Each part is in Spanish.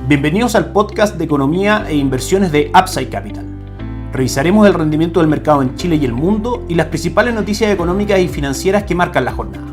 Bienvenidos al podcast de economía e inversiones de Upside Capital. Revisaremos el rendimiento del mercado en Chile y el mundo y las principales noticias económicas y financieras que marcan la jornada.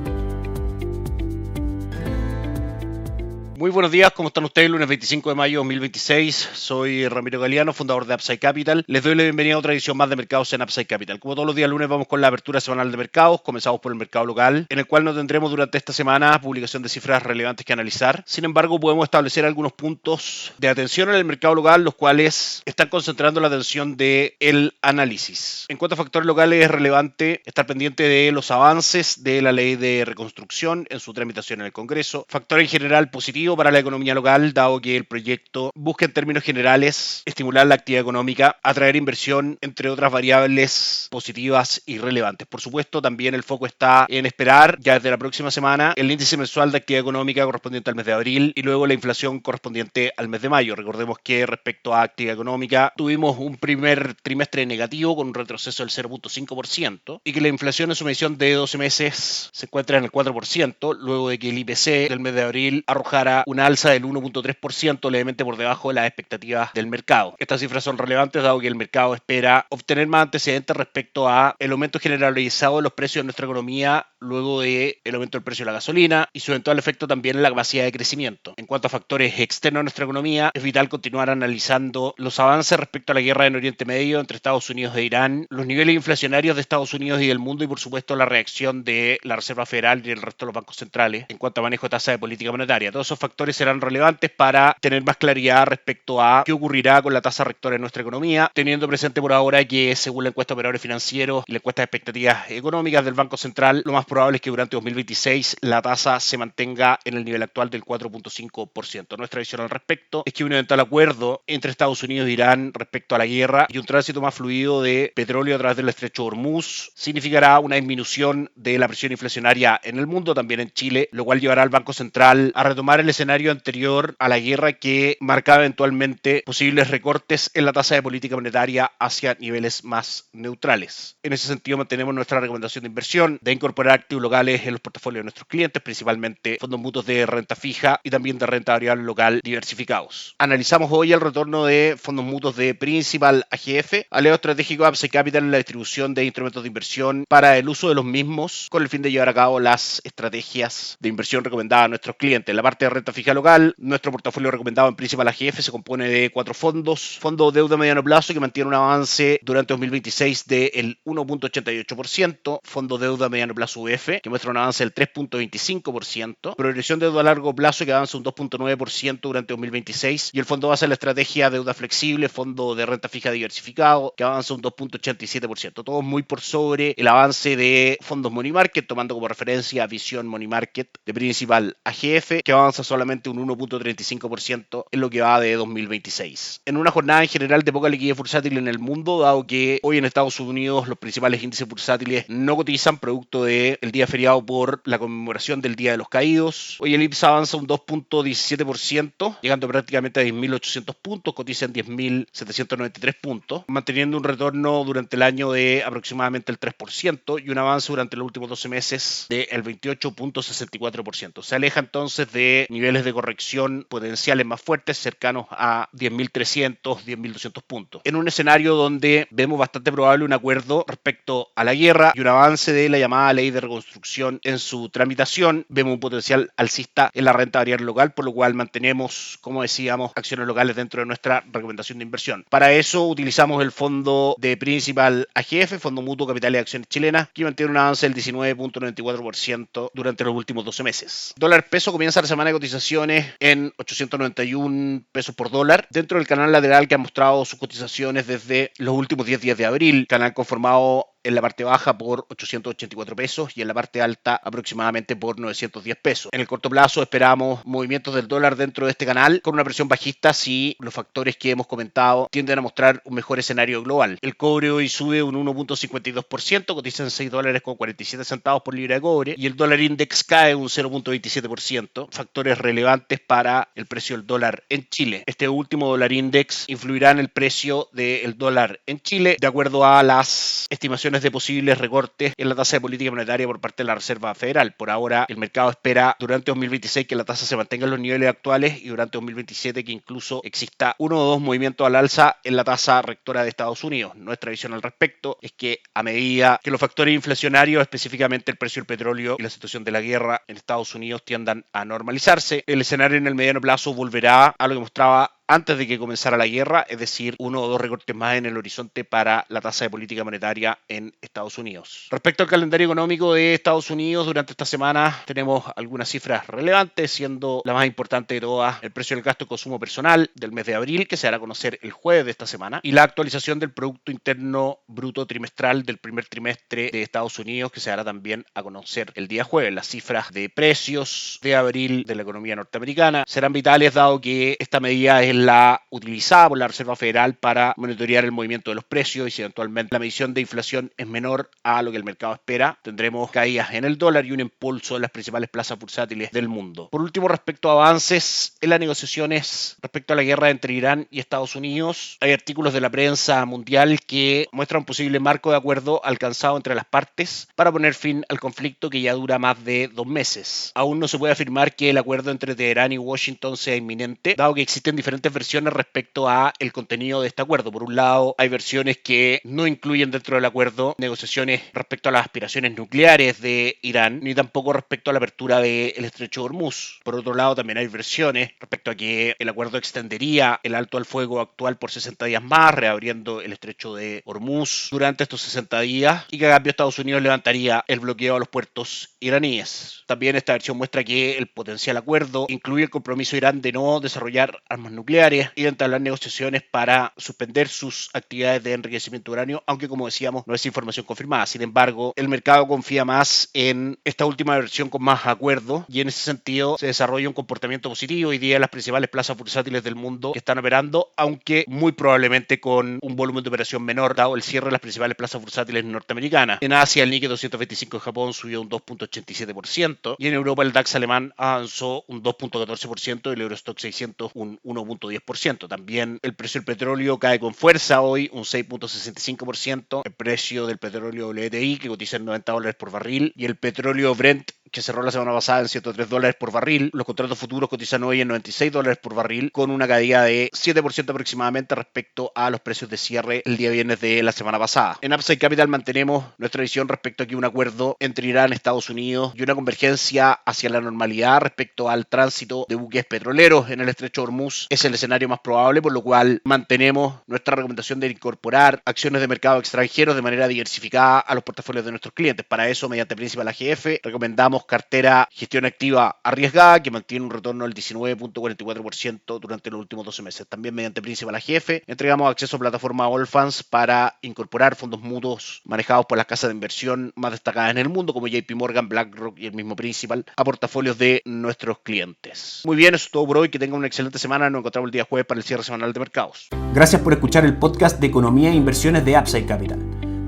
Muy buenos días, ¿cómo están ustedes? Lunes 25 de mayo de 2026, soy Ramiro Galeano, fundador de Upside Capital. Les doy la bienvenida a otra edición más de mercados en Upside Capital. Como todos los días lunes vamos con la apertura semanal de mercados, comenzamos por el mercado local, en el cual no tendremos durante esta semana publicación de cifras relevantes que analizar. Sin embargo, podemos establecer algunos puntos de atención en el mercado local, los cuales están concentrando la atención del análisis. En cuanto a factores locales, es relevante estar pendiente de los avances de la ley de reconstrucción en su tramitación en el Congreso. Factor en general positivo para la economía local, dado que el proyecto busca en términos generales estimular la actividad económica, atraer inversión, entre otras variables positivas y relevantes. Por supuesto, también el foco está en esperar ya desde la próxima semana el índice mensual de actividad económica correspondiente al mes de abril y luego la inflación correspondiente al mes de mayo. Recordemos que respecto a actividad económica tuvimos un primer trimestre negativo con un retroceso del 0.5% y que la inflación en su medición de 12 meses se encuentra en el 4%, luego de que el IPC del mes de abril arrojara una alza del 1.3%, levemente por debajo de las expectativas del mercado. Estas cifras son relevantes dado que el mercado espera obtener más antecedentes respecto a el aumento generalizado de los precios de nuestra economía luego del aumento del precio de la gasolina y su eventual efecto también en la capacidad de crecimiento. En cuanto a factores externos a nuestra economía, es vital continuar analizando los avances respecto a la guerra en Oriente Medio entre Estados Unidos e Irán, los niveles inflacionarios de Estados Unidos y del mundo y por supuesto la reacción de la Reserva Federal y el resto de los bancos centrales en cuanto a manejo de tasa de política monetaria. Todos esos factores serán relevantes para tener más claridad respecto a qué ocurrirá con la tasa rectora en nuestra economía, teniendo presente por ahora que según la encuesta de operadores financieros y la encuesta de expectativas económicas del Banco Central, lo más probable es que durante 2026 la tasa se mantenga en el nivel actual del 4.5%. Nuestra visión al respecto es que un eventual acuerdo entre Estados Unidos e Irán respecto a la guerra y un tránsito más fluido de petróleo a través del estrecho de Hormuz significará una disminución de la presión inflacionaria en el mundo, también en Chile, lo cual llevará al Banco Central a retomar el escenario anterior a la guerra que marcaba eventualmente posibles recortes en la tasa de política monetaria hacia niveles más neutrales. En ese sentido mantenemos nuestra recomendación de inversión de incorporar activos locales en los portafolios de nuestros clientes, principalmente fondos mutuos de renta fija y también de renta variable local diversificados. Analizamos hoy el retorno de fondos mutuos de Principal AGF, aliado estratégico Upside Capital en la distribución de instrumentos de inversión para el uso de los mismos con el fin de llevar a cabo las estrategias de inversión recomendadas a nuestros clientes. En la parte de renta fija local, nuestro portafolio recomendado en Principal AGF se compone de 4 fondos. Fondo deuda a mediano plazo que mantiene un avance durante 2026 del 1.88%, fondo deuda a mediano plazo UF que muestra un avance del 3.25%, progresión de deuda a largo plazo que avanza un 2.9% durante 2026 y el fondo base en la estrategia deuda flexible, fondo de renta fija diversificado que avanza un 2.87%, todo muy por sobre el avance de fondos Money Market, tomando como referencia Visión Money Market de Principal AGF que avanza solamente un 1.35% en lo que va de 2026. En una jornada en general de poca liquidez bursátil en el mundo, dado que hoy en Estados Unidos los principales índices bursátiles no cotizan producto del día feriado por la conmemoración del Día de los Caídos. Hoy el IPSA avanza un 2.17%, llegando prácticamente a 10.800 puntos, cotiza en 10.793 puntos, manteniendo un retorno durante el año de aproximadamente el 3% y un avance durante los últimos 12 meses del 28.64%. Se aleja entonces de niveles de corrección potenciales más fuertes, cercanos a 10.300, 10.200 puntos. En un escenario donde vemos bastante probable un acuerdo respecto a la guerra y un avance de la llamada ley de reconstrucción en su tramitación, vemos un potencial alcista en la renta variable local, por lo cual mantenemos, como decíamos, acciones locales dentro de nuestra recomendación de inversión. Para eso utilizamos el fondo de Principal AGF, Fondo Mutuo Capital y Acciones Chilenas, que mantiene un avance del 19.94% durante los últimos 12 meses. Dólar peso comienza la semana de cotizaciones en 891 pesos por dólar, dentro del canal lateral que ha mostrado sus cotizaciones desde los últimos 10 días de abril, canal conformado en la parte baja por 884 pesos y en la parte alta aproximadamente por 910 pesos. En el corto plazo esperamos movimientos del dólar dentro de este canal con una presión bajista si los factores que hemos comentado tienden a mostrar un mejor escenario global. El cobre hoy sube un 1.52%, cotiza en $6.47 por libra de cobre y el dólar index cae un 0.27%, factores relevantes para el precio del dólar en Chile. Este último dólar index influirá en el precio del dólar en Chile de acuerdo a las estimaciones previsiones de posibles recortes en la tasa de política monetaria por parte de la Reserva Federal. Por ahora, el mercado espera durante 2026 que la tasa se mantenga en los niveles actuales y durante 2027 que incluso exista uno o dos movimientos al alza en la tasa rectora de Estados Unidos. Nuestra visión al respecto es que a medida que los factores inflacionarios, específicamente el precio del petróleo y la situación de la guerra en Estados Unidos, tiendan a normalizarse, el escenario en el mediano plazo volverá a lo que mostraba antes de que comenzara la guerra, es decir, uno o dos recortes más en el horizonte para la tasa de política monetaria en Estados Unidos. Respecto al calendario económico de Estados Unidos, durante esta semana tenemos algunas cifras relevantes, siendo la más importante de todas el precio del gasto de consumo personal del mes de abril, que se dará a conocer el jueves de esta semana, y la actualización del Producto Interno Bruto trimestral del primer trimestre de Estados Unidos, que se dará también a conocer el día jueves. Las cifras de precios de abril de la economía norteamericana serán vitales, dado que esta medida es la utilizada por la Reserva Federal para monitorear el movimiento de los precios, y si eventualmente la medición de inflación es menor a lo que el mercado espera, tendremos caídas en el dólar y un impulso en las principales plazas bursátiles del mundo. Por último, respecto a avances en las negociaciones respecto a la guerra entre Irán y Estados Unidos, hay artículos de la prensa mundial que muestran un posible marco de acuerdo alcanzado entre las partes para poner fin al conflicto que ya dura más de 2 meses. Aún no se puede afirmar que el acuerdo entre Teherán y Washington sea inminente, dado que existen diferentes versiones respecto a el contenido de este acuerdo. Por un lado, hay versiones que no incluyen dentro del acuerdo negociaciones respecto a las aspiraciones nucleares de Irán, ni tampoco respecto a la apertura del estrecho de Hormuz. Por otro lado, también hay versiones respecto a que el acuerdo extendería el alto al fuego actual por 60 días más, reabriendo el estrecho de Hormuz durante estos 60 días, y que a cambio Estados Unidos levantaría el bloqueo a los puertos iraníes. También esta versión muestra que el potencial acuerdo incluye el compromiso de Irán de no desarrollar armas nucleares y de entablar negociaciones para suspender sus actividades de enriquecimiento de uranio, aunque, como decíamos, no es información confirmada. Sin embargo, el mercado confía más en esta última versión con más acuerdo, y en ese sentido se desarrolla un comportamiento positivo hoy día en las principales plazas bursátiles del mundo que están operando, aunque muy probablemente con un volumen de operación menor, dado el cierre de las principales plazas bursátiles norteamericanas. En Asia, el Nikkei 225 de Japón subió un 2.87%, y en Europa el DAX alemán avanzó un 2.14% y el Eurostock 600 un 1.10%. También el precio del petróleo cae con fuerza hoy, un 6.65%. El precio del petróleo WTI, que cotiza en $90 por barril, y el petróleo Brent, que cerró la semana pasada en $103 por barril. Los contratos futuros cotizan hoy en $96 por barril, con una caída de 7% aproximadamente respecto a los precios de cierre el día viernes de la semana pasada. En Upside Capital mantenemos nuestra visión respecto a que un acuerdo entre Irán y Estados Unidos y una convergencia hacia la normalidad respecto al tránsito de buques petroleros en el estrecho de Hormuz es el escenario más probable, por lo cual mantenemos nuestra recomendación de incorporar acciones de mercado extranjeros de manera diversificada a los portafolios de nuestros clientes. Para eso, mediante Principal AGF, recomendamos cartera gestión activa arriesgada, que mantiene un retorno del 19.44% durante los últimos 12 meses. También mediante Principal AGF entregamos acceso a plataforma Allfunds para incorporar fondos mutuos manejados por las casas de inversión más destacadas en el mundo, como JP Morgan, BlackRock y el mismo Principal, a portafolios de nuestros clientes. Muy bien, eso es todo por hoy. Que tengan una excelente semana. Nos encontramos el día jueves para el cierre semanal de mercados. Gracias por escuchar el podcast de Economía e Inversiones de Upside Capital.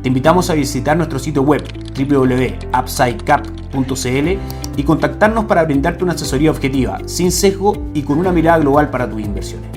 Te invitamos a visitar nuestro sitio web www.upsidecap.cl y contactarnos para brindarte una asesoría objetiva, sin sesgo y con una mirada global para tus inversiones.